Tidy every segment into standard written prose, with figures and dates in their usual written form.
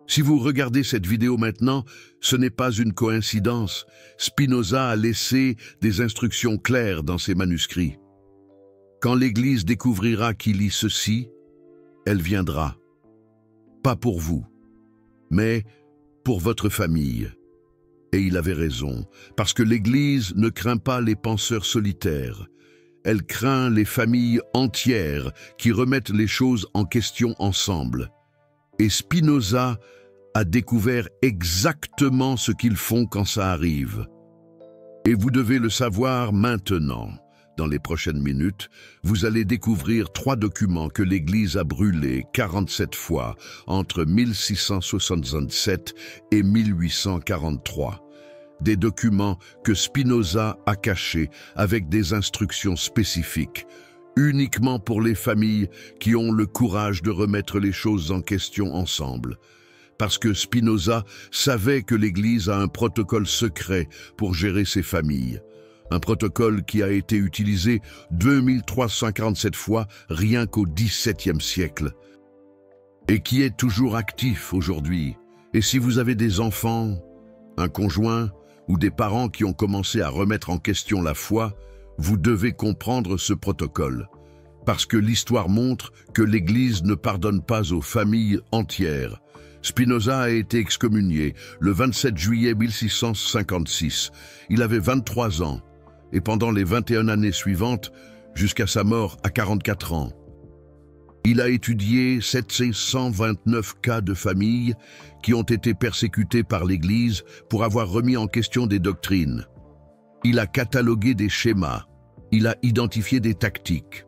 Si vous regardez cette vidéo maintenant, ce n'est pas une coïncidence. Spinoza a laissé des instructions claires dans ses manuscrits. Quand l'Église découvrira qui lit ceci, elle viendra. Pas pour vous, mais pour votre famille. Et il avait raison, parce que l'Église ne craint pas les penseurs solitaires. Elle craint les familles entières qui remettent les choses en question ensemble. Et Spinoza a découvert exactement ce qu'ils font quand ça arrive. Et vous devez le savoir maintenant. Dans les prochaines minutes, vous allez découvrir 3 documents que l'Église a brûlés 47 fois entre 1667 et 1843. Des documents que Spinoza a cachés avec des instructions spécifiques, uniquement pour les familles qui ont le courage de remettre les choses en question ensemble. Parce que Spinoza savait que l'Église a un protocole secret pour gérer ses familles. Un protocole qui a été utilisé 2347 fois rien qu'au XVIIe siècle. Et qui est toujours actif aujourd'hui. Et si vous avez des enfants, un conjoint ou des parents qui ont commencé à remettre en question la foi, vous devez comprendre ce protocole. Parce que l'histoire montre que l'Église ne pardonne pas aux familles entières. Spinoza a été excommunié le 27 juillet 1656. Il avait 23 ans. Et pendant les 21 années suivantes, jusqu'à sa mort à 44 ans. Il a étudié 729 cas de familles qui ont été persécutés par l'Église pour avoir remis en question des doctrines. Il a catalogué des schémas, il a identifié des tactiques.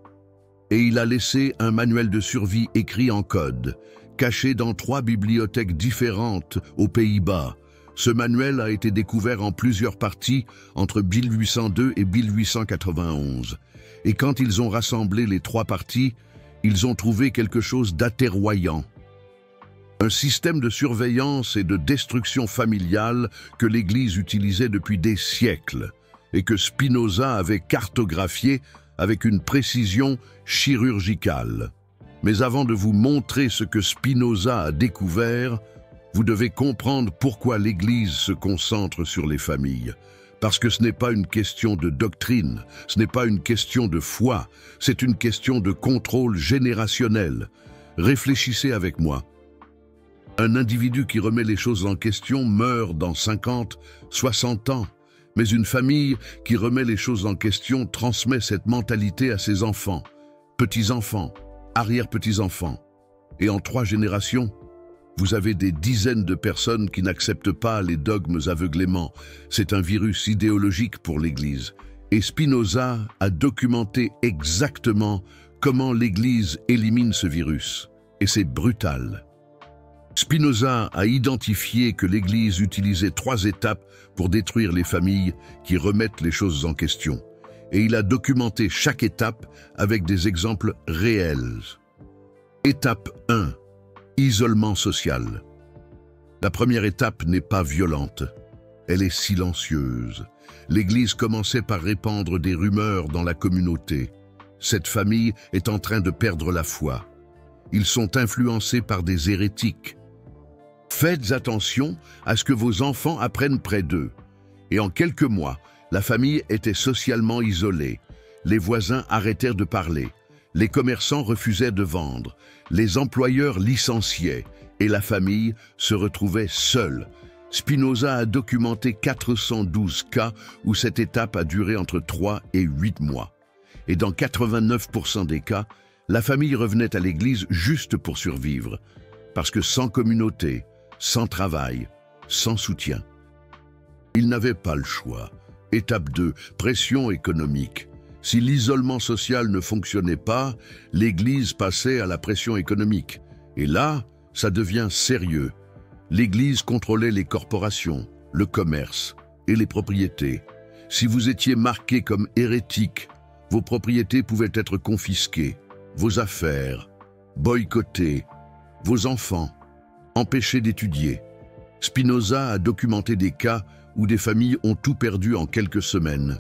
Et il a laissé un manuel de survie écrit en code, caché dans 3 bibliothèques différentes aux Pays-Bas. Ce manuel a été découvert en plusieurs parties entre 1802 et 1891. Et quand ils ont rassemblé les 3 parties, ils ont trouvé quelque chose d'aterroyant. Un système de surveillance et de destruction familiale que l'Église utilisait depuis des siècles et que Spinoza avait cartographié avec une précision chirurgicale. Mais avant de vous montrer ce que Spinoza a découvert, vous devez comprendre pourquoi l'Église se concentre sur les familles. Parce que ce n'est pas une question de doctrine, ce n'est pas une question de foi, c'est une question de contrôle générationnel. Réfléchissez avec moi. Un individu qui remet les choses en question meurt dans 50, 60 ans. Mais une famille qui remet les choses en question transmet cette mentalité à ses enfants, petits-enfants, arrière-petits-enfants. Et en 3 générations, vous avez des dizaines de personnes qui n'acceptent pas les dogmes aveuglément. C'est un virus idéologique pour l'Église. Et Spinoza a documenté exactement comment l'Église élimine ce virus. Et c'est brutal. Spinoza a identifié que l'Église utilisait 3 étapes pour détruire les familles qui remettent les choses en question. Et il a documenté chaque étape avec des exemples réels. Étape 1. Isolement social. La première étape n'est pas violente, elle est silencieuse. L'Église commençait par répandre des rumeurs dans la communauté. Cette famille est en train de perdre la foi. Ils sont influencés par des hérétiques. Faites attention à ce que vos enfants apprennent près d'eux. Et en quelques mois, la famille était socialement isolée. Les voisins arrêtèrent de parler. Les commerçants refusaient de vendre. Les employeurs licenciaient et la famille se retrouvait seule. Spinoza a documenté 412 cas où cette étape a duré entre 3 et 8 mois. Et dans 89% des cas, la famille revenait à l'église juste pour survivre. Parce que sans communauté, sans travail, sans soutien. Ils n'avaient pas le choix. Étape 2, pression économique. Si l'isolement social ne fonctionnait pas, l'Église passait à la pression économique. Et là, ça devient sérieux. L'Église contrôlait les corporations, le commerce et les propriétés. Si vous étiez marqué comme hérétique, vos propriétés pouvaient être confisquées, vos affaires, boycottées, vos enfants, empêchés d'étudier. Spinoza a documenté des cas où des familles ont tout perdu en quelques semaines.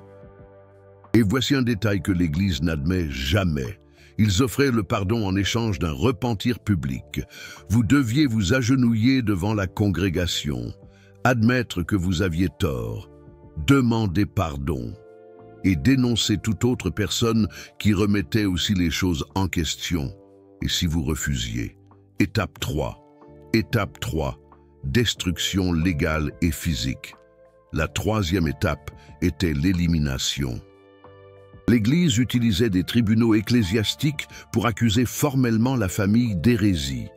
Et voici un détail que l'Église n'admet jamais. Ils offraient le pardon en échange d'un repentir public. Vous deviez vous agenouiller devant la congrégation, admettre que vous aviez tort, demander pardon et dénoncer toute autre personne qui remettait aussi les choses en question. Et si vous refusiez? Étape 3. Étape 3. Destruction légale et physique. La troisième étape était l'élimination. L'Église utilisait des tribunaux ecclésiastiques pour accuser formellement la famille d'hérésie.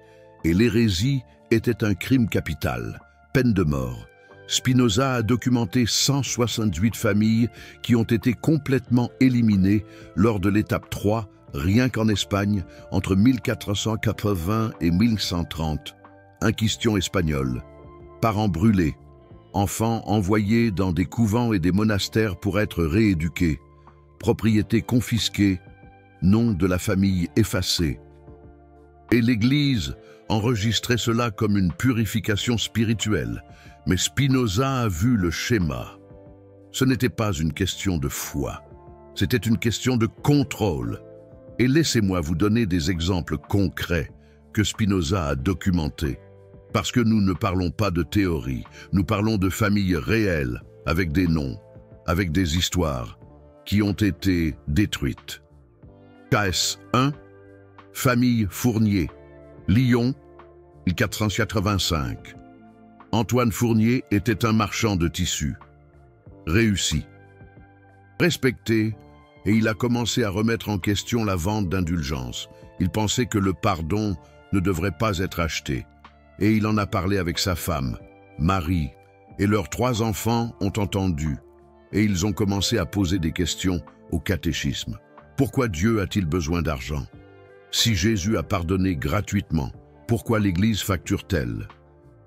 Et l'hérésie était un crime capital, peine de mort. Spinoza a documenté 168 familles qui ont été complètement éliminées lors de l'étape 3, rien qu'en Espagne, entre 1480 et 1130. Inquisition espagnole. Parents brûlés. Enfants envoyés dans des couvents et des monastères pour être rééduqués. Propriété confisquée. Nom de la famille effacé. Et l'Église enregistrait cela comme une purification spirituelle. Mais Spinoza a vu le schéma. Ce n'était pas une question de foi. C'était une question de contrôle. Et laissez-moi vous donner des exemples concrets que Spinoza a documentés. Parce que nous ne parlons pas de théorie, nous parlons de familles réelles, avec des noms, avec des histoires, qui ont été détruites. KS 1, famille Fournier, Lyon, 1485. Antoine Fournier était un marchand de tissus. Réussi. Respecté, et il a commencé à remettre en question la vente d'indulgences. Il pensait que le pardon ne devrait pas être acheté. Et il en a parlé avec sa femme, Marie, et leurs 3 enfants ont entendu. Et ils ont commencé à poser des questions au catéchisme. Pourquoi Dieu a-t-il besoin d'argent? Si Jésus a pardonné gratuitement, pourquoi l'Église facture-t-elle?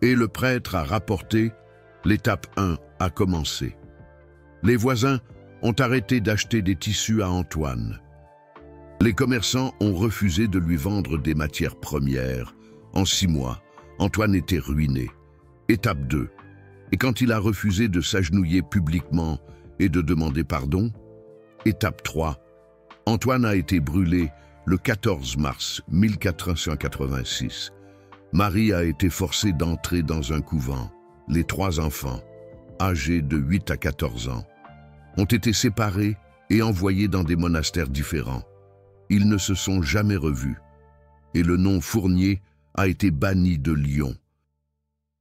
Et le prêtre a rapporté, l'étape 1 a commencé. Les voisins ont arrêté d'acheter des tissus à Antoine. Les commerçants ont refusé de lui vendre des matières premières. En 6 mois, Antoine était ruiné. Étape 2. Et quand il a refusé de s'agenouiller publiquement et de demander pardon, étape 3. Antoine a été brûlé le 14 mars 1486. Marie a été forcée d'entrer dans un couvent. Les 3 enfants, âgés de 8 à 14 ans, ont été séparés et envoyés dans des monastères différents. Ils ne se sont jamais revus. Et le nom Fournier a été banni de Lyon.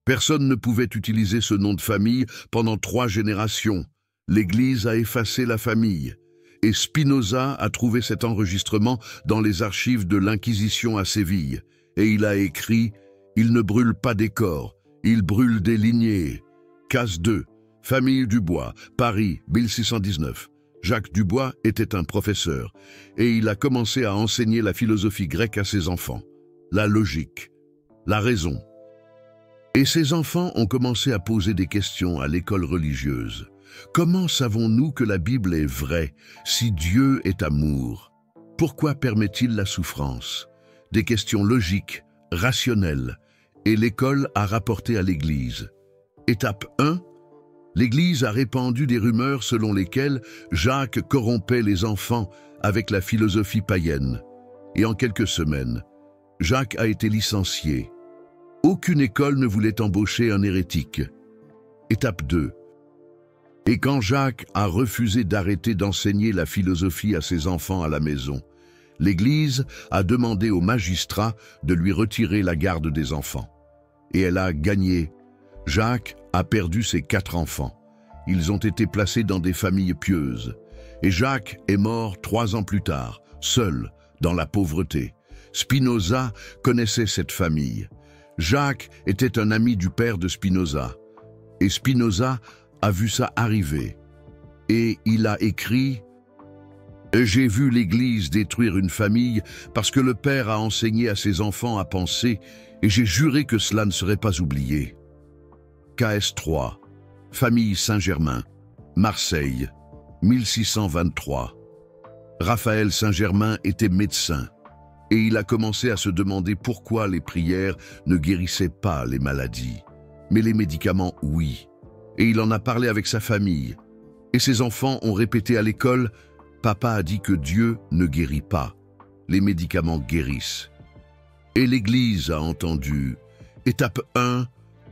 Personne ne pouvait utiliser ce nom de famille pendant 3 générations. L'Église a effacé la famille. Et Spinoza a trouvé cet enregistrement dans les archives de l'Inquisition à Séville. Et il a écrit « Il ne brûle pas des corps, il brûle des lignées ». Case 2, famille Dubois, Paris, 1619. Jacques Dubois était un professeur et il a commencé à enseigner la philosophie grecque à ses enfants. La logique, la raison. Et ses enfants ont commencé à poser des questions à l'école religieuse. Comment savons-nous que la Bible est vraie si Dieu est amour? Pourquoi permet-il la souffrance? Des questions logiques, rationnelles, et l'école a rapporté à l'Église. Étape 1. L'Église a répandu des rumeurs selon lesquelles Jacques corrompait les enfants avec la philosophie païenne. Et en quelques semaines, Jacques a été licencié. Aucune école ne voulait embaucher un hérétique. Étape 2. Et quand Jacques a refusé d'arrêter d'enseigner la philosophie à ses enfants à la maison, l'Église a demandé au magistrat de lui retirer la garde des enfants. Et elle a gagné. Jacques a perdu ses 4 enfants. Ils ont été placés dans des familles pieuses. Et Jacques est mort 3 ans plus tard, seul, dans la pauvreté. Spinoza connaissait cette famille. Jacques était un ami du père de Spinoza. Et Spinoza a vu ça arriver. Et il a écrit « J'ai vu l'Église détruire une famille parce que le père a enseigné à ses enfants à penser et j'ai juré que cela ne serait pas oublié. » KS 3, famille Saint-Germain, Marseille, 1623. Raphaël Saint-Germain était médecin et il a commencé à se demander pourquoi les prières ne guérissaient pas les maladies, mais les médicaments, oui. Et il en a parlé avec sa famille. Et ses enfants ont répété à l'école « Papa a dit que Dieu ne guérit pas. les médicaments guérissent. Et l'Église a entendu. Étape 1,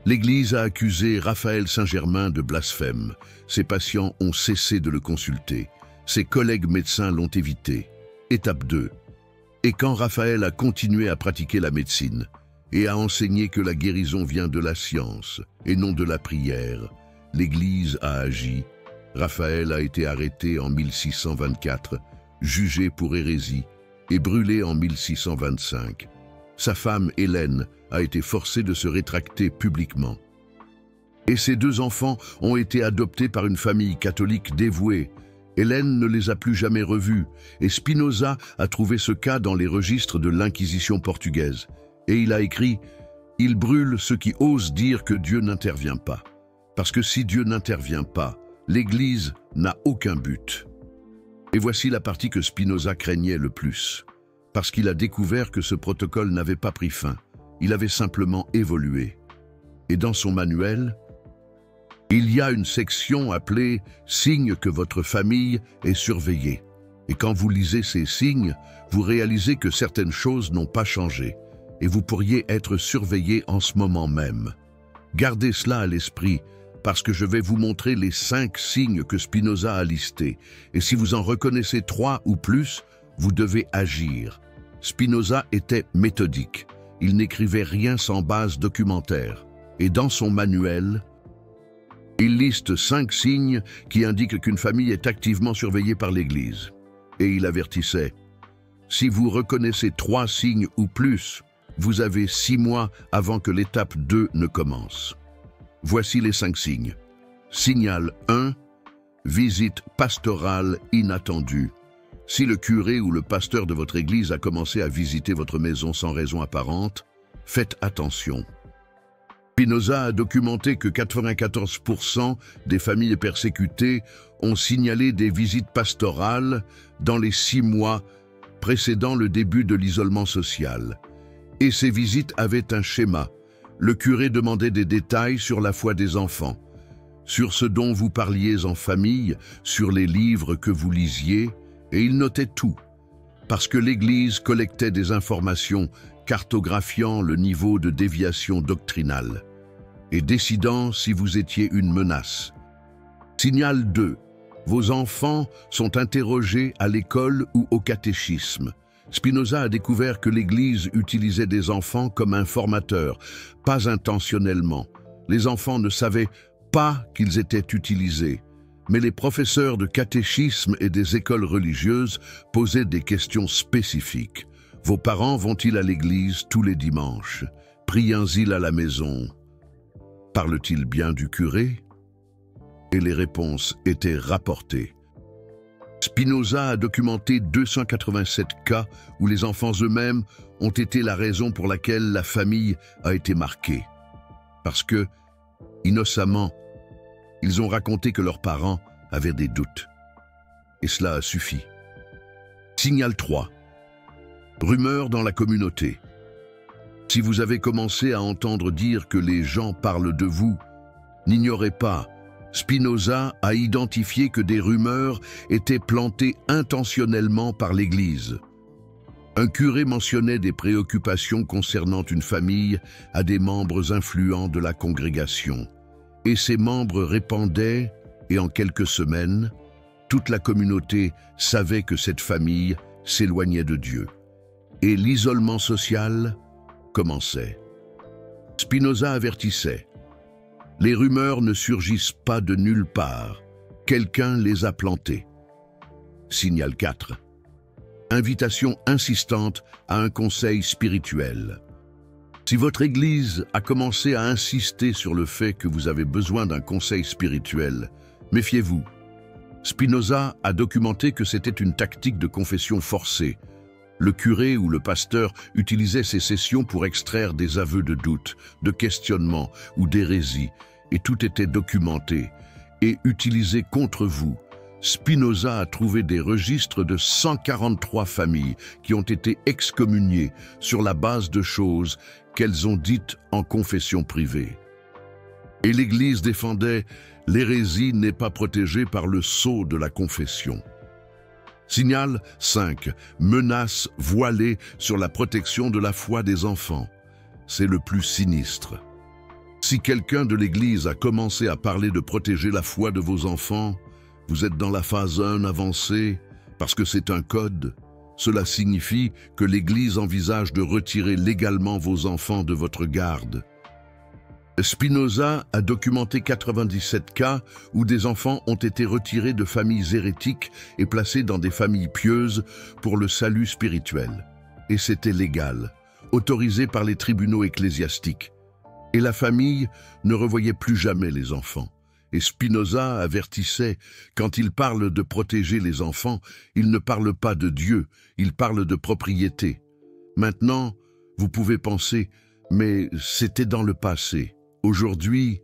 l'Église a accusé Raphaël Saint-Germain de blasphème. Ses patients ont cessé de le consulter. Ses collègues médecins l'ont évité. Étape 2, et quand Raphaël a continué à pratiquer la médecine et à enseigner que la guérison vient de la science et non de la prière, l'Église a agi. Raphaël a été arrêté en 1624, jugé pour hérésie et brûlé en 1625. Sa femme, Hélène, a été forcée de se rétracter publiquement. Et ses 2 enfants ont été adoptés par une famille catholique dévouée. Hélène ne les a plus jamais revus, et Spinoza a trouvé ce cas dans les registres de l'Inquisition portugaise. Et il a écrit « Il brûle ceux qui osent dire que Dieu n'intervient pas. Parce que si Dieu n'intervient pas, l'Église n'a aucun but. » Et voici la partie que Spinoza craignait le plus, parce qu'il a découvert que ce protocole n'avait pas pris fin, il avait simplement évolué. Et dans son manuel, il y a une section appelée « Signes que votre famille est surveillée ». Et quand vous lisez ces signes, vous réalisez que certaines choses n'ont pas changé, et vous pourriez être surveillé en ce moment même. Gardez cela à l'esprit, parce que je vais vous montrer les 5 signes que Spinoza a listés, et si vous en reconnaissez 3 ou plus, vous devez agir. Spinoza était méthodique, il n'écrivait rien sans base documentaire, et dans son manuel, il liste 5 signes qui indiquent qu'une famille est activement surveillée par l'Église. Et il avertissait, si vous reconnaissez 3 signes ou plus, vous avez 6 mois avant que l'étape 2 ne commence. Voici les 5 signes. Signal 1, visite pastorale inattendue. Si le curé ou le pasteur de votre église a commencé à visiter votre maison sans raison apparente, faites attention. Spinoza a documenté que 94% des familles persécutées ont signalé des visites pastorales dans les 6 mois précédant le début de l'isolement social. Et ces visites avaient un schéma. Le curé demandait des détails sur la foi des enfants, sur ce dont vous parliez en famille, sur les livres que vous lisiez, et il notait tout, parce que l'Église collectait des informations cartographiant le niveau de déviation doctrinale et décidant si vous étiez une menace. Signal 2. Vos enfants sont interrogés à l'école ou au catéchisme. Spinoza a découvert que l'Église utilisait des enfants comme informateurs, pas intentionnellement. Les enfants ne savaient pas qu'ils étaient utilisés, mais les professeurs de catéchisme et des écoles religieuses posaient des questions spécifiques. Vos parents vont-ils à l'église tous les dimanches? Prient-ils à la maison? Parle-t-il bien du curé? Et les réponses étaient rapportées. Spinoza a documenté 287 cas où les enfants eux-mêmes ont été la raison pour laquelle la famille a été marquée. Parce que, innocemment, ils ont raconté que leurs parents avaient des doutes. Et cela a suffi. Signal 3. Rumeurs dans la communauté. Si vous avez commencé à entendre dire que les gens parlent de vous, n'ignorez pas, Spinoza a identifié que des rumeurs étaient plantées intentionnellement par l'Église. Un curé mentionnait des préoccupations concernant une famille à des membres influents de la congrégation. Et ces membres répandaient, et en quelques semaines, toute la communauté savait que cette famille s'éloignait de Dieu. Et l'isolement social commençait. Spinoza avertissait. Les rumeurs ne surgissent pas de nulle part. Quelqu'un les a plantées. Signal 4. Invitation insistante à un conseil spirituel. Si votre Église a commencé à insister sur le fait que vous avez besoin d'un conseil spirituel, méfiez-vous. Spinoza a documenté que c'était une tactique de confession forcée. Le curé ou le pasteur utilisait ces sessions pour extraire des aveux de doute, de questionnement ou d'hérésie, et tout était documenté et utilisé contre vous. Spinoza a trouvé des registres de 143 familles qui ont été excommuniées sur la base de choses qu'elles ont dites en confession privée. Et l'Église défendait « l'hérésie n'est pas protégée par le sceau de la confession ». Signal 5. Menace voilée sur la protection de la foi des enfants. C'est le plus sinistre. Si quelqu'un de l'Église a commencé à parler de protéger la foi de vos enfants, vous êtes dans la phase 1 avancée, parce que c'est un code. Cela signifie que l'Église envisage de retirer légalement vos enfants de votre garde. Spinoza a documenté 97 cas où des enfants ont été retirés de familles hérétiques et placés dans des familles pieuses pour le salut spirituel. Et c'était légal, autorisé par les tribunaux ecclésiastiques. Et la famille ne revoyait plus jamais les enfants. Et Spinoza avertissait, quand il parle de protéger les enfants, il ne parle pas de Dieu, il parle de propriété. Maintenant, vous pouvez penser, mais c'était dans le passé. Aujourd'hui,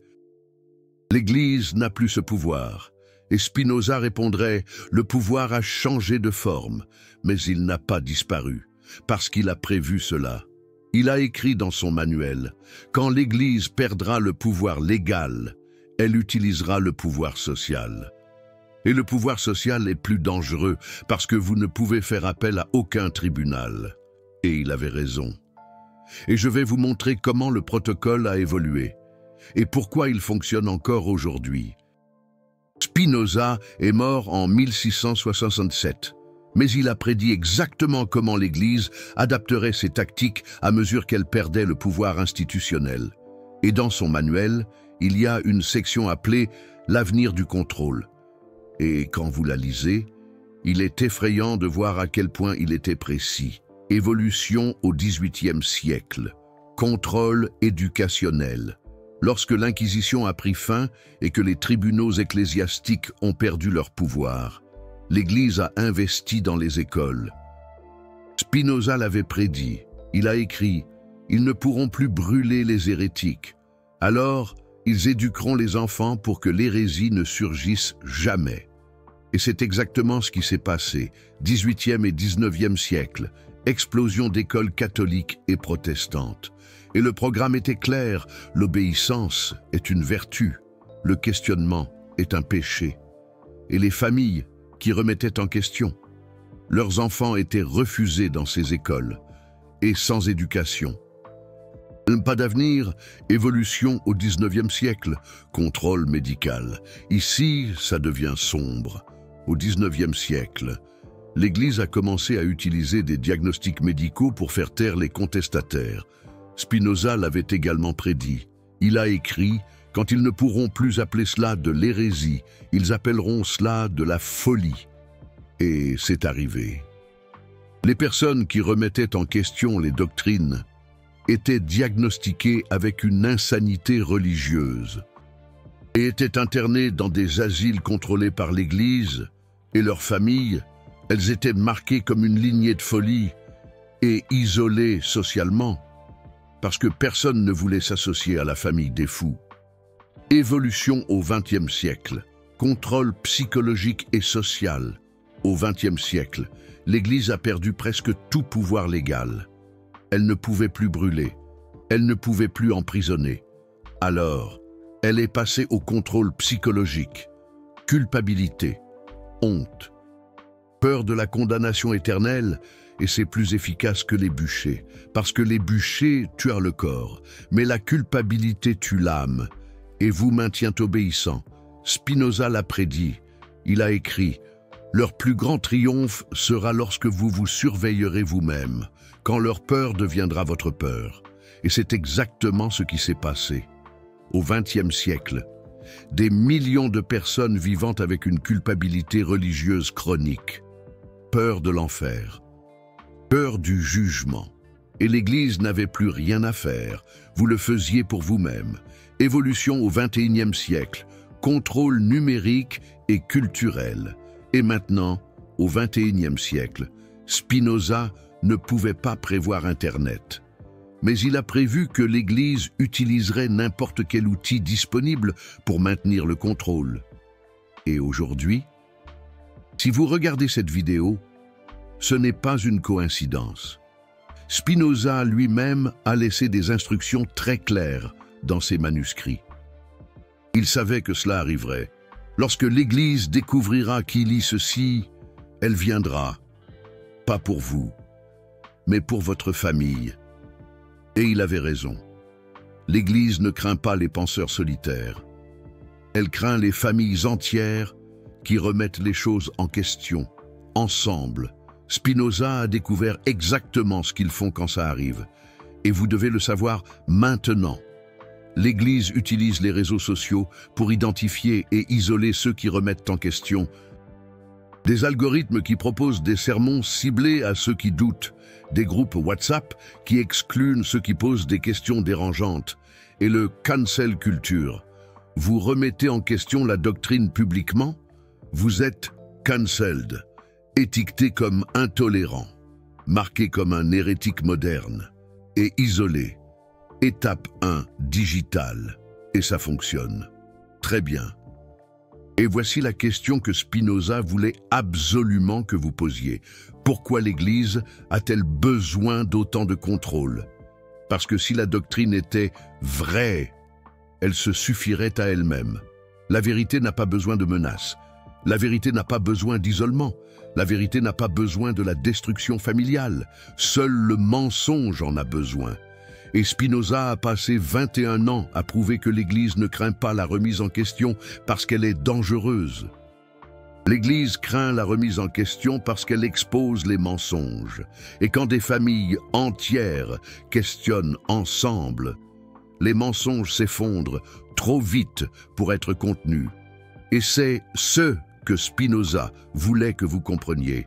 l'Église n'a plus ce pouvoir. Et Spinoza répondrait, le pouvoir a changé de forme, mais il n'a pas disparu, parce qu'il a prévu cela. Il a écrit dans son manuel, quand l'Église perdra le pouvoir légal, elle utilisera le pouvoir social. Et le pouvoir social est plus dangereux parce que vous ne pouvez faire appel à aucun tribunal. Et il avait raison. Et je vais vous montrer comment le protocole a évolué et pourquoi il fonctionne encore aujourd'hui. Spinoza est mort en 1667, mais il a prédit exactement comment l'Église adapterait ses tactiques à mesure qu'elle perdait le pouvoir institutionnel. Et dans son manuel, il y a une section appelée « L'avenir du contrôle ». Et quand vous la lisez, il est effrayant de voir à quel point il était précis. Évolution au XVIIIe siècle. Contrôle éducationnel. Lorsque l'Inquisition a pris fin et que les tribunaux ecclésiastiques ont perdu leur pouvoir, l'Église a investi dans les écoles. Spinoza l'avait prédit. Il a écrit « Ils ne pourront plus brûler les hérétiques. Alors, ils éduqueront les enfants pour que l'hérésie ne surgisse jamais. » Et c'est exactement ce qui s'est passé, 18e et 19e siècle, explosion d'écoles catholiques et protestantes. Et le programme était clair, l'obéissance est une vertu, le questionnement est un péché. Et les familles qui remettaient en question, leurs enfants étaient refusés dans ces écoles, et sans éducation. Pas d'avenir, évolution au 19e siècle, contrôle médical. Ici, ça devient sombre. Au 19e siècle, l'Église a commencé à utiliser des diagnostics médicaux pour faire taire les contestataires. Spinoza l'avait également prédit. Il a écrit « Quand ils ne pourront plus appeler cela de l'hérésie, ils appelleront cela de la folie. » Et c'est arrivé. Les personnes qui remettaient en question les doctrines étaient diagnostiquées avec une insanité religieuse et étaient internées dans des asiles contrôlés par l'Église et leurs familles. Elles étaient marquées comme une lignée de folie et isolées socialement parce que personne ne voulait s'associer à la famille des fous. Évolution au XXe siècle, contrôle psychologique et social. Au XXe siècle, l'Église a perdu presque tout pouvoir légal. Elle ne pouvait plus brûler, elle ne pouvait plus emprisonner. Alors, elle est passée au contrôle psychologique, culpabilité, honte, peur de la condamnation éternelle, et c'est plus efficace que les bûchers, parce que les bûchers tuent le corps, mais la culpabilité tue l'âme, et vous maintient obéissant. Spinoza l'a prédit, il a écrit « Leur plus grand triomphe sera lorsque vous vous surveillerez vous-même, quand leur peur deviendra votre peur. » Et c'est exactement ce qui s'est passé. Au XXe siècle, des millions de personnes vivant avec une culpabilité religieuse chronique, peur de l'enfer, peur du jugement. Et l'Église n'avait plus rien à faire, vous le faisiez pour vous-même. Évolution au XXIe siècle, contrôle numérique et culturel. Et maintenant, au XXIe siècle, Spinoza ne pouvait pas prévoir Internet. Mais il a prévu que l'Église utiliserait n'importe quel outil disponible pour maintenir le contrôle. Et aujourd'hui, si vous regardez cette vidéo, ce n'est pas une coïncidence. Spinoza lui-même a laissé des instructions très claires dans ses manuscrits. Il savait que cela arriverait. Lorsque l'Église découvrira qui lit ceci, Elle viendra, pas pour vous, mais pour votre famille. Et il avait raison. L'Église ne craint pas les penseurs solitaires. Elle craint les familles entières qui remettent les choses en question, ensemble. Spinoza a découvert exactement ce qu'ils font quand ça arrive. Et vous devez le savoir maintenant. L'Église utilise les réseaux sociaux pour identifier et isoler ceux qui remettent en question. Des algorithmes qui proposent des sermons ciblés à ceux qui doutent, des groupes WhatsApp qui excluent ceux qui posent des questions dérangeantes, et le cancel culture. Vous remettez en question la doctrine publiquement, vous êtes cancelled, étiqueté comme intolérant, marqué comme un hérétique moderne et isolé. Étape 1, digital. Et ça fonctionne. Très bien. Et voici la question que Spinoza voulait absolument que vous posiez. Pourquoi l'Église a-t-elle besoin d'autant de contrôle? Parce que si la doctrine était vraie, elle se suffirait à elle-même. La vérité n'a pas besoin de menaces. La vérité n'a pas besoin d'isolement. La vérité n'a pas besoin de la destruction familiale. Seul le mensonge en a besoin. Et Spinoza a passé 21 ans à prouver que l'Église ne craint pas la remise en question parce qu'elle est dangereuse. L'Église craint la remise en question parce qu'elle expose les mensonges. Et quand des familles entières questionnent ensemble, les mensonges s'effondrent trop vite pour être contenus. Et c'est ce que Spinoza voulait que vous compreniez.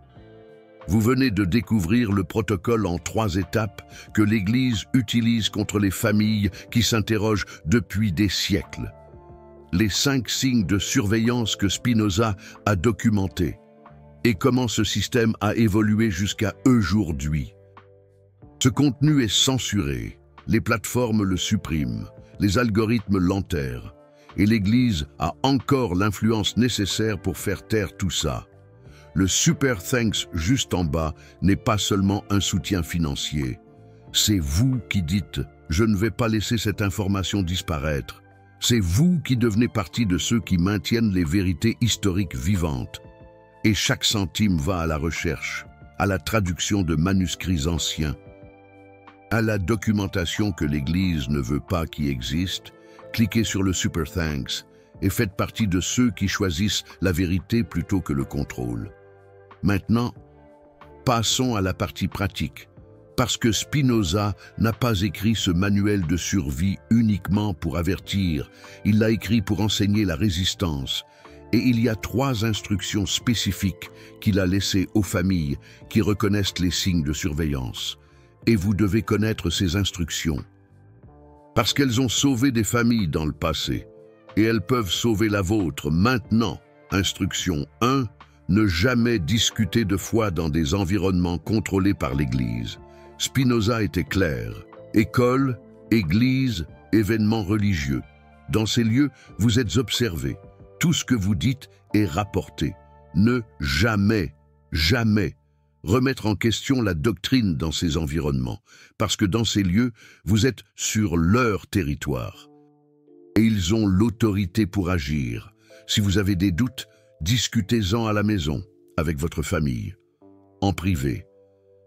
Vous venez de découvrir le protocole en 3 étapes que l'Église utilise contre les familles qui s'interrogent depuis des siècles. Les 5 signes de surveillance que Spinoza a documentés et comment ce système a évolué jusqu'à aujourd'hui. Ce contenu est censuré, les plateformes le suppriment, les algorithmes l'enterrent et l'Église a encore l'influence nécessaire pour faire taire tout ça. Le Super Thanks juste en bas n'est pas seulement un soutien financier. C'est vous qui dites « Je ne vais pas laisser cette information disparaître ». C'est vous qui devenez partie de ceux qui maintiennent les vérités historiques vivantes. Et chaque centime va à la recherche, à la traduction de manuscrits anciens, à la documentation que l'Église ne veut pas qui existe. Cliquez sur le Super Thanks et faites partie de ceux qui choisissent la vérité plutôt que le contrôle. Maintenant, passons à la partie pratique, parce que Spinoza n'a pas écrit ce manuel de survie uniquement pour avertir, il l'a écrit pour enseigner la résistance, et il y a 3 instructions spécifiques qu'il a laissées aux familles qui reconnaissent les signes de surveillance. Et vous devez connaître ces instructions, parce qu'elles ont sauvé des familles dans le passé, et elles peuvent sauver la vôtre maintenant. Instruction 1. Ne jamais discuter de foi dans des environnements contrôlés par l'Église. Spinoza était clair. École, église, événements religieux. Dans ces lieux, vous êtes observés. Tout ce que vous dites est rapporté. Ne jamais remettre en question la doctrine dans ces environnements, parce que dans ces lieux, vous êtes sur leur territoire. Et ils ont l'autorité pour agir. Si vous avez des doutes, discutez-en à la maison, avec votre famille, en privé,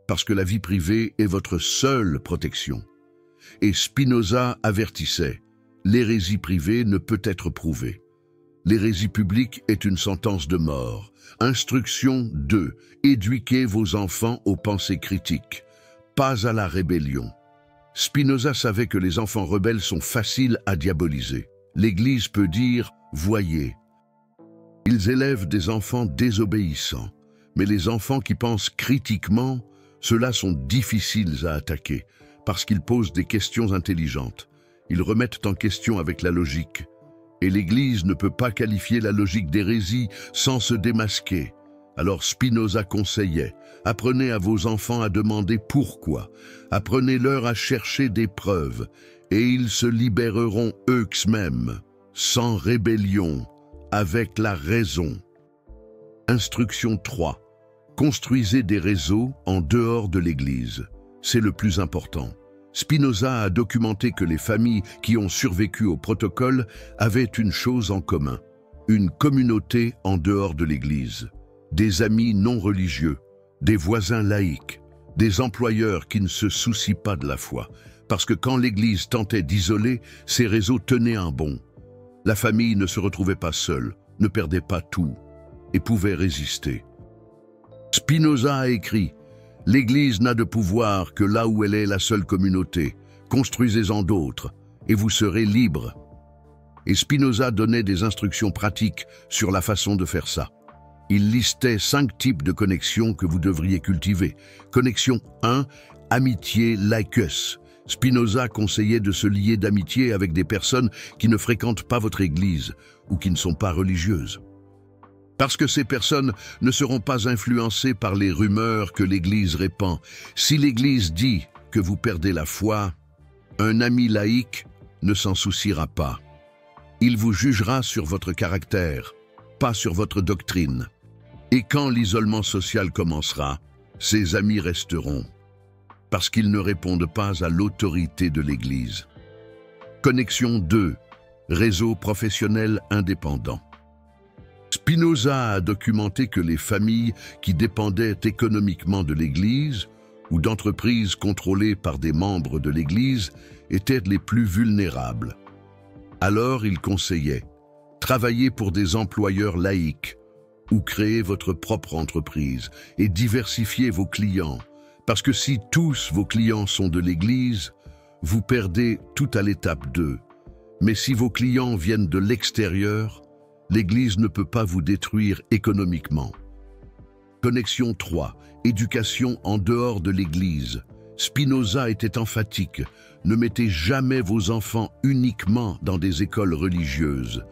parce que la vie privée est votre seule protection. Et Spinoza avertissait, l'hérésie privée ne peut être prouvée. L'hérésie publique est une sentence de mort. Instruction 2. Éduquez vos enfants aux pensées critiques, pas à la rébellion. Spinoza savait que les enfants rebelles sont faciles à diaboliser. L'Église peut dire « voyez ». Ils élèvent des enfants désobéissants, mais les enfants qui pensent critiquement, ceux-là sont difficiles à attaquer, parce qu'ils posent des questions intelligentes. Ils remettent en question avec la logique. Et l'Église ne peut pas qualifier la logique d'hérésie sans se démasquer. Alors Spinoza conseillait, apprenez à vos enfants à demander pourquoi, apprenez-leur à chercher des preuves, et ils se libéreront eux-mêmes, sans rébellion, avec la raison. Instruction 3. Construisez des réseaux en dehors de l'Église. C'est le plus important. Spinoza a documenté que les familles qui ont survécu au protocole avaient une chose en commun, une communauté en dehors de l'Église. des amis non religieux, des voisins laïcs, des employeurs qui ne se soucient pas de la foi. Parce que quand l'Église tentait d'isoler, ces réseaux tenaient un bond. La famille ne se retrouvait pas seule, ne perdait pas tout et pouvait résister. Spinoza a écrit « L'Église n'a de pouvoir que là où elle est la seule communauté. Construisez-en d'autres et vous serez libres. » Et Spinoza donnait des instructions pratiques sur la façon de faire ça. Il listait 5 types de connexions que vous devriez cultiver. Connexion 1, amitié laicus. Spinoza conseillait de se lier d'amitié avec des personnes qui ne fréquentent pas votre Église ou qui ne sont pas religieuses. Parce que ces personnes ne seront pas influencées par les rumeurs que l'Église répand. Si l'Église dit que vous perdez la foi, un ami laïque ne s'en souciera pas. Il vous jugera sur votre caractère, pas sur votre doctrine. Et quand l'isolement social commencera, ces amis resteront, parce qu'ils ne répondent pas à l'autorité de l'Église. Connexion 2. Réseau professionnel indépendant. Spinoza a documenté que les familles qui dépendaient économiquement de l'Église ou d'entreprises contrôlées par des membres de l'Église étaient les plus vulnérables. Alors il conseillait « Travaillez pour des employeurs laïcs ou créez votre propre entreprise et diversifiez vos clients, parce que si tous vos clients sont de l'Église, vous perdez tout à l'étape 2. Mais si vos clients viennent de l'extérieur, l'Église ne peut pas vous détruire économiquement. » Connexion 3. Éducation en dehors de l'Église. Spinoza était emphatique. Ne mettez jamais vos enfants uniquement dans des écoles religieuses.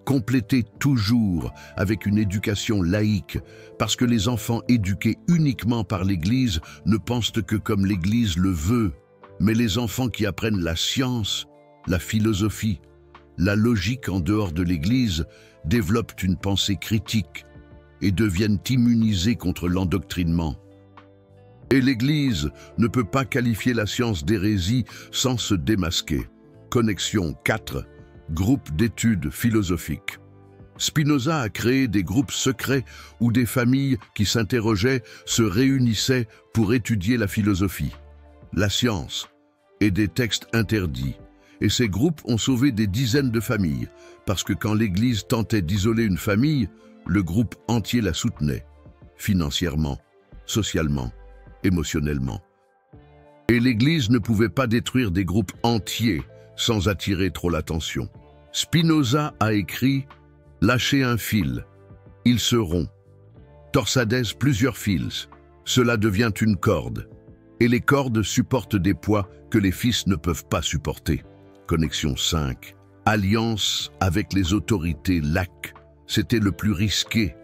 Complétez toujours avec une éducation laïque, parce que les enfants éduqués uniquement par l'Église ne pensent que comme l'Église le veut. Mais les enfants qui apprennent la science, la philosophie, la logique en dehors de l'Église développent une pensée critique et deviennent immunisés contre l'endoctrinement. Et l'Église ne peut pas qualifier la science d'hérésie sans se démasquer. Connexion 4. Groupe d'études philosophiques. Spinoza a créé des groupes secrets où des familles qui s'interrogeaient se réunissaient pour étudier la philosophie, la science et des textes interdits. Et ces groupes ont sauvé des dizaines de familles, parce que quand l'Église tentait d'isoler une famille, le groupe entier la soutenait, financièrement, socialement, émotionnellement. Et l'Église ne pouvait pas détruire des groupes entiers sans attirer trop l'attention. Spinoza a écrit « Lâchez un fil, il se rompt. Torsades plusieurs fils, cela devient une corde. Et les cordes supportent des poids que les fils ne peuvent pas supporter. » Connexion 5. Alliance avec les autorités laïques. C'était le plus risqué,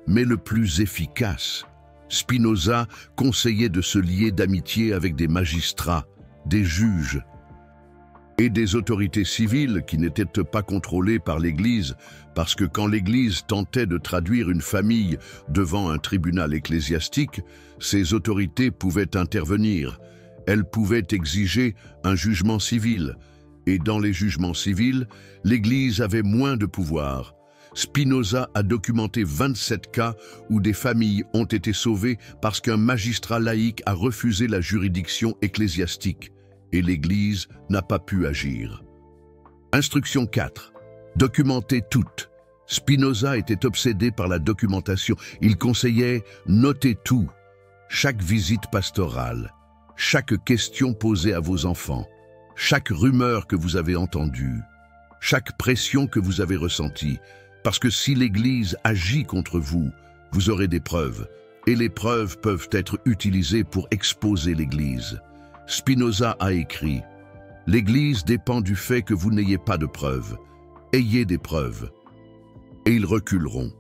mais le plus efficace. Spinoza conseillait de se lier d'amitié avec des magistrats, des juges et des autorités civiles qui n'étaient pas contrôlées par l'Église, parce que quand l'Église tentait de traduire une famille devant un tribunal ecclésiastique, ces autorités pouvaient intervenir. Elles pouvaient exiger un jugement civil, et dans les jugements civils, l'Église avait moins de pouvoir. Spinoza a documenté 27 cas où des familles ont été sauvées parce qu'un magistrat laïque a refusé la juridiction ecclésiastique et l'Église n'a pas pu agir. Instruction 4. Documenter toutes. Spinoza était obsédé par la documentation. Il conseillait « Notez tout, chaque visite pastorale, chaque question posée à vos enfants, chaque rumeur que vous avez entendue, chaque pression que vous avez ressentie. Parce que si l'Église agit contre vous, vous aurez des preuves, et les preuves peuvent être utilisées pour exposer l'Église. » Spinoza a écrit « L'Église dépend du fait que vous n'ayez pas de preuves. Ayez des preuves. » Et ils reculeront.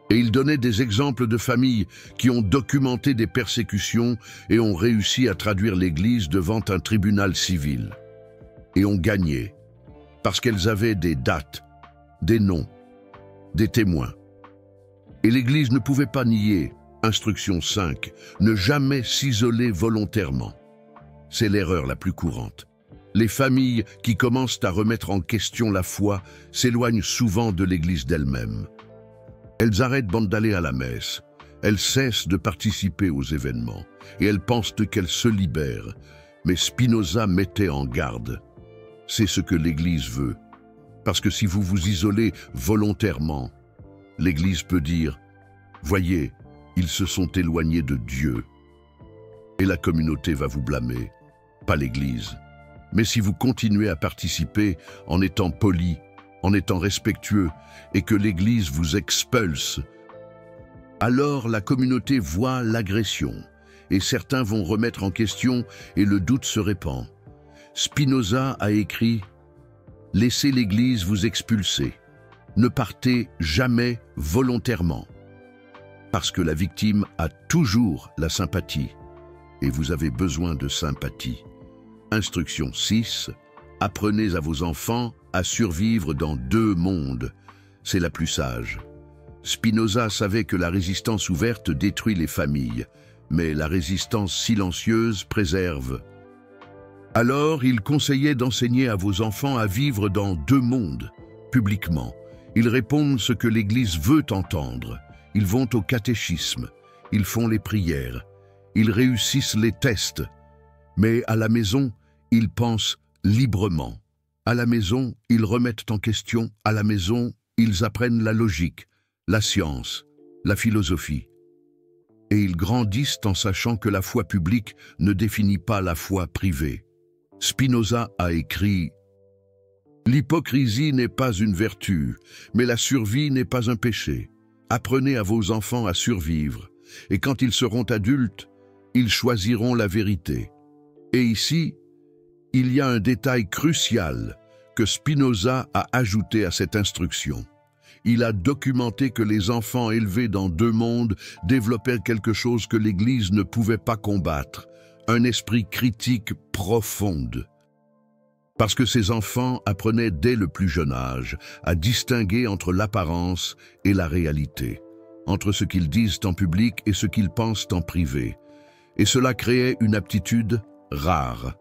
Et il donnait des exemples de familles qui ont documenté des persécutions et ont réussi à traduire l'Église devant un tribunal civil. Et ont gagné, parce qu'elles avaient des dates, des noms, des témoins. Et l'Église ne pouvait pas nier, instruction 5, ne jamais s'isoler volontairement. C'est l'erreur la plus courante. Les familles qui commencent à remettre en question la foi s'éloignent souvent de l'Église d'elle-même. Elles arrêtent d'aller à la messe. Elles cessent de participer aux événements. Et elles pensent qu'elles se libèrent. Mais Spinoza mettait en garde. C'est ce que l'Église veut. Parce que si vous vous isolez volontairement, l'Église peut dire « Voyez, ils se sont éloignés de Dieu ». Et la communauté va vous blâmer, pas l'Église. Mais si vous continuez à participer en étant poli, en étant respectueux, et que l'Église vous expulse, alors la communauté voit l'agression, et certains vont remettre en question et le doute se répand. Spinoza a écrit « Laissez l'Église vous expulser, ne partez jamais volontairement, parce que la victime a toujours la sympathie, et vous avez besoin de sympathie. » Instruction 6. Apprenez à vos enfants à survivre dans 2 mondes. C'est la plus sage. Spinoza savait que la résistance ouverte détruit les familles, mais la résistance silencieuse préserve. Alors, il conseillait d'enseigner à vos enfants à vivre dans 2 mondes, publiquement. Ils répondent ce que l'Église veut entendre. Ils vont au catéchisme. Ils font les prières. Ils réussissent les tests. Mais à la maison, ils pensent librement. À la maison, ils remettent en question. À la maison, ils apprennent la logique, la science, la philosophie. Et ils grandissent en sachant que la foi publique ne définit pas la foi privée. Spinoza a écrit « L'hypocrisie n'est pas une vertu, mais la survie n'est pas un péché. Apprenez à vos enfants à survivre, et quand ils seront adultes, ils choisiront la vérité. » Et ici, il y a un détail crucial que Spinoza a ajouté à cette instruction. Il a documenté que les enfants élevés dans 2 mondes développaient quelque chose que l'Église ne pouvait pas combattre, un esprit critique profond. Parce que ces enfants apprenaient dès le plus jeune âge à distinguer entre l'apparence et la réalité, entre ce qu'ils disent en public et ce qu'ils pensent en privé. Et cela créait une aptitude rare,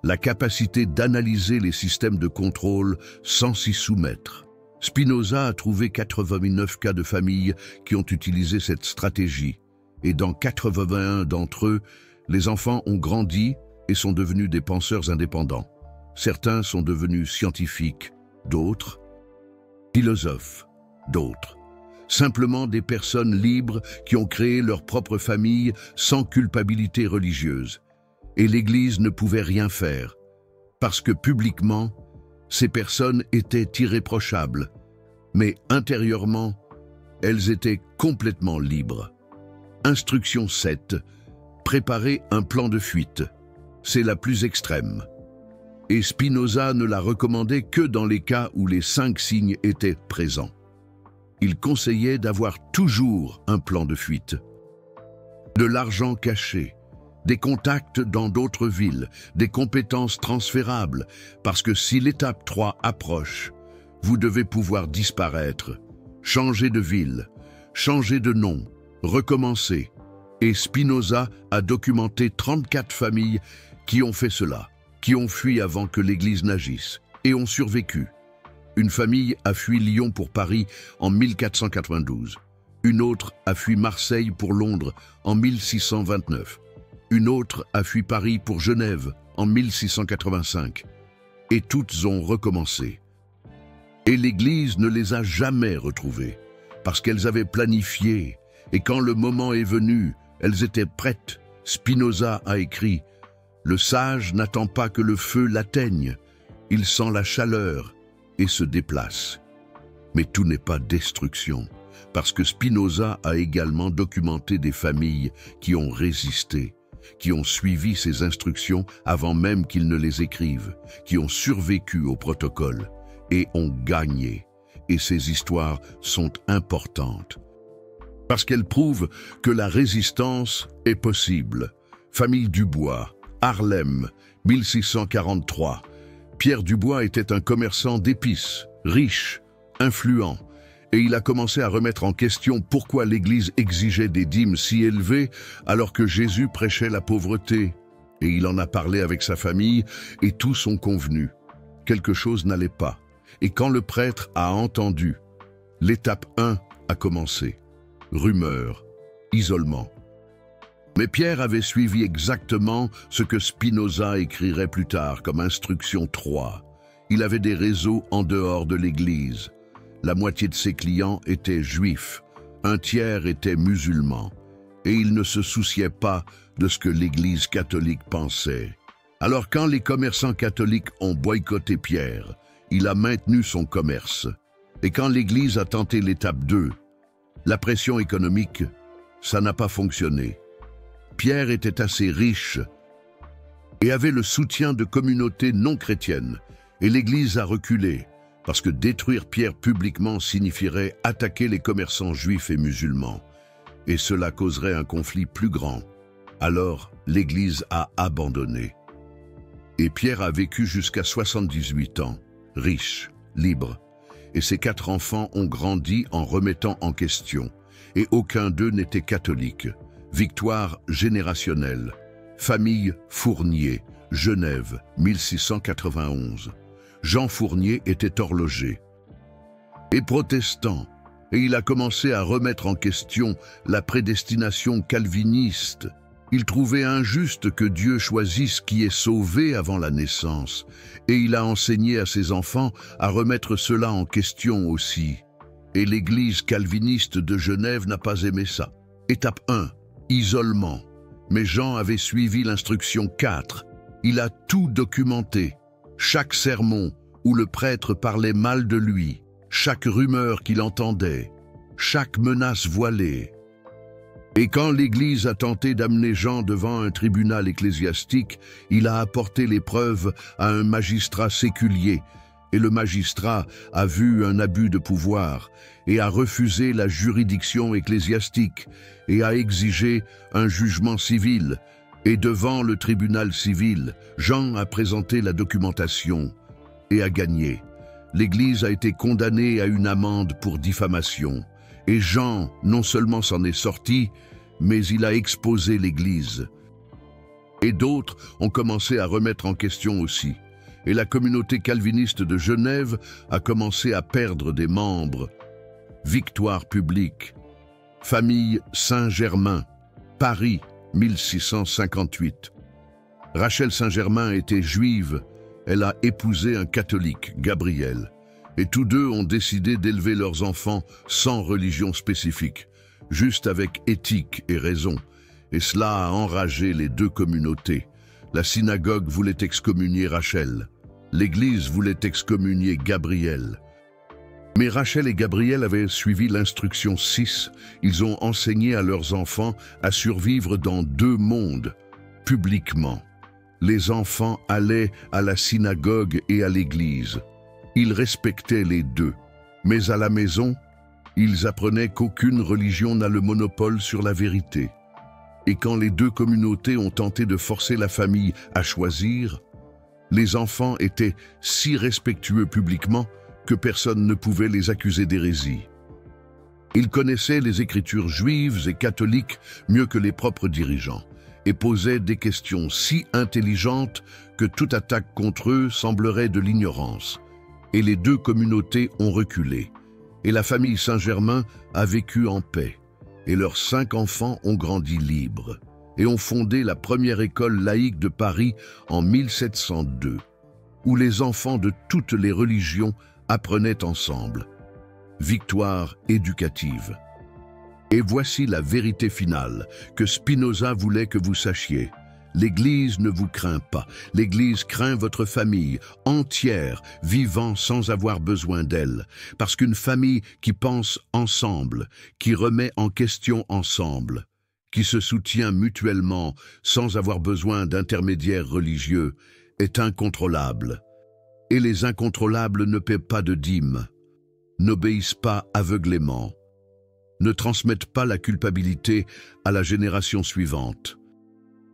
la capacité d'analyser les systèmes de contrôle sans s'y soumettre. Spinoza a trouvé 89 cas de famille qui ont utilisé cette stratégie, et dans 81 d'entre eux, les enfants ont grandi et sont devenus des penseurs indépendants. Certains sont devenus scientifiques, d'autres philosophes, d'autres simplement des personnes libres qui ont créé leur propre famille sans culpabilité religieuse. Et l'Église ne pouvait rien faire, parce que publiquement, ces personnes étaient irréprochables, mais intérieurement, elles étaient complètement libres. Instruction 7. Préparer un plan de fuite. C'est la plus extrême. Et Spinoza ne la recommandait que dans les cas où les 5 signes étaient présents. Il conseillait d'avoir toujours un plan de fuite. De l'argent caché, des contacts dans d'autres villes, des compétences transférables, parce que si l'étape 3 approche, vous devez pouvoir disparaître, changer de ville, changer de nom, recommencer. Et Spinoza a documenté 34 familles qui ont fait cela, qui ont fui avant que l'Église n'agisse, et ont survécu. Une famille a fui Lyon pour Paris en 1492. Une autre a fui Marseille pour Londres en 1629. Une autre a fui Paris pour Genève en 1685. Et toutes ont recommencé. Et l'Église ne les a jamais retrouvées, parce qu'elles avaient planifié, et quand le moment est venu, elles étaient prêtes. Spinoza a écrit « Le sage n'attend pas que le feu l'atteigne, il sent la chaleur et se déplace. » Mais tout n'est pas destruction, parce que Spinoza a également documenté des familles qui ont résisté, qui ont suivi ses instructions avant même qu'il ne les écrive, qui ont survécu au protocole et ont gagné. Et ces histoires sont importantes, parce qu'elles prouvent que la résistance est possible. Famille Dubois, Harlem, 1643. Pierre Dubois était un commerçant d'épices, riche, influent, et il a commencé à remettre en question pourquoi l'Église exigeait des dîmes si élevées alors que Jésus prêchait la pauvreté. Et il en a parlé avec sa famille et tous ont convenu. Quelque chose n'allait pas. Et quand le prêtre a entendu, l'étape 1 a commencé. Rumeurs, isolement. Mais Pierre avait suivi exactement ce que Spinoza écrirait plus tard comme instruction 3. Il avait des réseaux en dehors de l'Église. La moitié de ses clients étaient juifs, un tiers étaient musulmans, et il ne se souciait pas de ce que l'Église catholique pensait. Alors quand les commerçants catholiques ont boycotté Pierre, il a maintenu son commerce. Et quand l'Église a tenté l'étape 2, la pression économique, ça n'a pas fonctionné. Pierre était assez riche et avait le soutien de communautés non chrétiennes, et l'Église a reculé, parce que détruire Pierre publiquement signifierait attaquer les commerçants juifs et musulmans, et cela causerait un conflit plus grand. Alors, l'Église a abandonné. Et Pierre a vécu jusqu'à 78 ans, riche, libre, et ses 4 enfants ont grandi en remettant en question, et aucun d'eux n'était catholique. Victoire générationnelle. Famille Fournier, Genève, 1691. Jean Fournier était horloger et protestant, et il a commencé à remettre en question la prédestination calviniste. Il trouvait injuste que Dieu choisisse qui est sauvé avant la naissance, et il a enseigné à ses enfants à remettre cela en question aussi. Et l'Église calviniste de Genève n'a pas aimé ça. Étape 1. Isolement. Mais Jean avait suivi l'instruction 4. Il a tout documenté. Chaque sermon où le prêtre parlait mal de lui, chaque rumeur qu'il entendait, chaque menace voilée. Et quand l'Église a tenté d'amener Jean devant un tribunal ecclésiastique, il a apporté les preuves à un magistrat séculier, et le magistrat a vu un abus de pouvoir et a refusé la juridiction ecclésiastique et a exigé un jugement civil. Et devant le tribunal civil, Jean a présenté la documentation et a gagné. L'Église a été condamnée à une amende pour diffamation. Et Jean non seulement s'en est sorti, mais il a exposé l'Église. Et d'autres ont commencé à remettre en question aussi. Et la communauté calviniste de Genève a commencé à perdre des membres. Victoire publique. Famille Saint-Germain, Paris, 1658. Rachel Saint-Germain était juive. Elle a épousé un catholique, Gabriel. Et tous deux ont décidé d'élever leurs enfants sans religion spécifique, juste avec éthique et raison. Et cela a enragé les deux communautés. La synagogue voulait excommunier Rachel. L'Église voulait excommunier Gabriel. Mais Rachel et Gabriel avaient suivi l'instruction 6. Ils ont enseigné à leurs enfants à survivre dans 2 mondes, publiquement. Les enfants allaient à la synagogue et à l'église. Ils respectaient les deux. Mais à la maison, ils apprenaient qu'aucune religion n'a le monopole sur la vérité. Et quand les deux communautés ont tenté de forcer la famille à choisir, les enfants étaient si respectueux publiquement que personne ne pouvait les accuser d'hérésie. Ils connaissaient les écritures juives et catholiques mieux que les propres dirigeants et posaient des questions si intelligentes que toute attaque contre eux semblerait de l'ignorance. Et les deux communautés ont reculé. Et la famille Saint-Germain a vécu en paix. Et leurs 5 enfants ont grandi libres et ont fondé la première école laïque de Paris en 1702, où les enfants de toutes les religions apprenaient ensemble. Victoire éducative. Et voici la vérité finale que Spinoza voulait que vous sachiez. L'Église ne vous craint pas. L'Église craint votre famille entière, vivant sans avoir besoin d'elle. Parce qu'une famille qui pense ensemble, qui remet en question ensemble, qui se soutient mutuellement sans avoir besoin d'intermédiaires religieux, est incontrôlable. Et les incontrôlables ne paient pas de dîmes, n'obéissent pas aveuglément, ne transmettent pas la culpabilité à la génération suivante.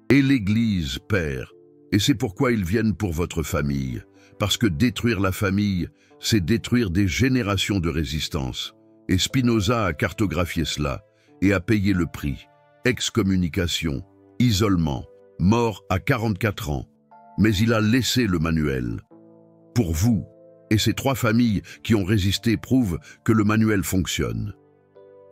Et l'Église perd, et c'est pourquoi ils viennent pour votre famille, parce que détruire la famille, c'est détruire des générations de résistance. Et Spinoza a cartographié cela, et a payé le prix. Excommunication, isolement, mort à 44 ans, mais il a laissé le manuel. Pour vous, et ces 3 familles qui ont résisté prouvent que le manuel fonctionne.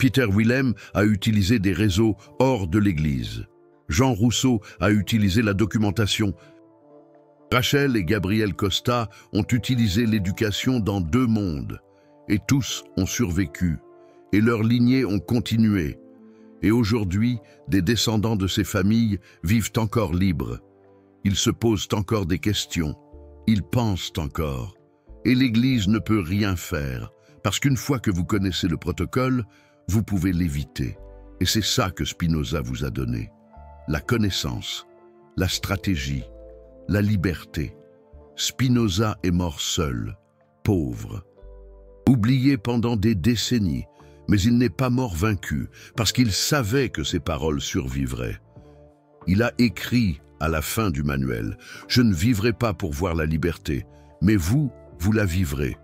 Peter Willem a utilisé des réseaux hors de l'Église. Jean Rousseau a utilisé la documentation. Rachel et Gabriel Costa ont utilisé l'éducation dans 2 mondes. Et tous ont survécu. Et leurs lignées ont continué. Et aujourd'hui, des descendants de ces familles vivent encore libres. Ils se posent encore des questions. Ils pensent encore. Et l'Église ne peut rien faire, parce qu'une fois que vous connaissez le protocole, vous pouvez l'éviter. Et c'est ça que Spinoza vous a donné. La connaissance, la stratégie, la liberté. Spinoza est mort seul, pauvre. Oublié pendant des décennies, mais il n'est pas mort vaincu, parce qu'il savait que ses paroles survivraient. Il a écrit à la fin du manuel, « Je ne vivrai pas pour voir la liberté, mais vous, vous la vivrez.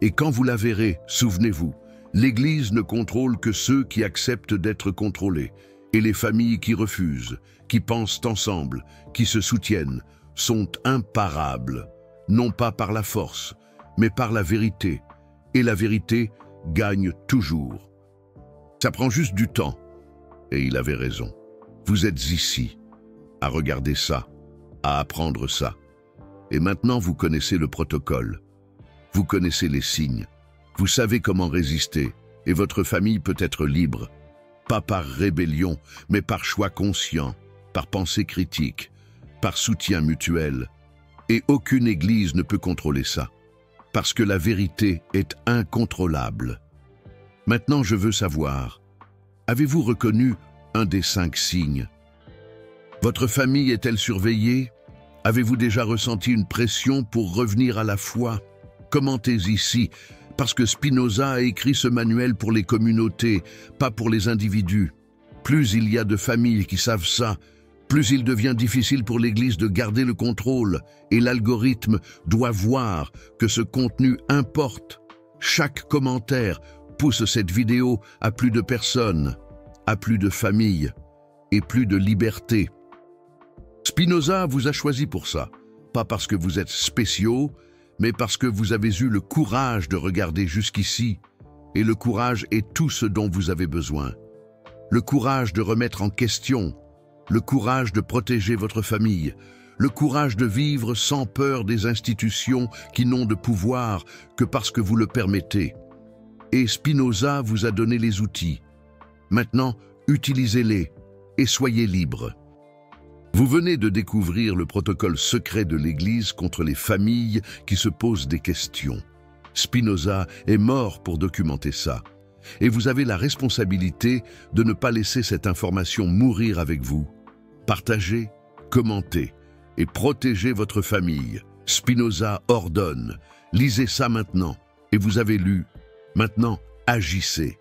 Et quand vous la verrez, souvenez-vous, l'Église ne contrôle que ceux qui acceptent d'être contrôlés, et les familles qui refusent, qui pensent ensemble, qui se soutiennent, sont imparables, non pas par la force, mais par la vérité. Et la vérité gagne toujours. Ça prend juste du temps. » Et il avait raison. Vous êtes ici, à regarder ça, à apprendre ça. Et maintenant vous connaissez le protocole. Vous connaissez les signes. Vous savez comment résister. Et votre famille peut être libre. Pas par rébellion, mais par choix conscient, par pensée critique, par soutien mutuel. Et aucune église ne peut contrôler ça. Parce que la vérité est incontrôlable. Maintenant, je veux savoir, avez-vous reconnu un des 5 signes? Votre famille est-elle surveillée? Avez-vous déjà ressenti une pression pour revenir à la foi? Commentez ici, parce que Spinoza a écrit ce manuel pour les communautés, pas pour les individus. Plus il y a de familles qui savent ça, plus il devient difficile pour l'Église de garder le contrôle, et l'algorithme doit voir que ce contenu importe. Chaque commentaire pousse cette vidéo à plus de personnes, à plus de familles et plus de liberté. Spinoza vous a choisi pour ça, pas parce que vous êtes spéciaux, mais parce que vous avez eu le courage de regarder jusqu'ici, et le courage est tout ce dont vous avez besoin. Le courage de remettre en question, le courage de protéger votre famille, le courage de vivre sans peur des institutions qui n'ont de pouvoir que parce que vous le permettez. Et Spinoza vous a donné les outils. Maintenant, utilisez-les et soyez libres. Vous venez de découvrir le protocole secret de l'Église contre les familles qui se posent des questions. Spinoza est mort pour documenter ça. Et vous avez la responsabilité de ne pas laisser cette information mourir avec vous. Partagez, commentez et protégez votre famille. Spinoza ordonne. Lisez ça maintenant. Et vous avez lu. Maintenant, agissez.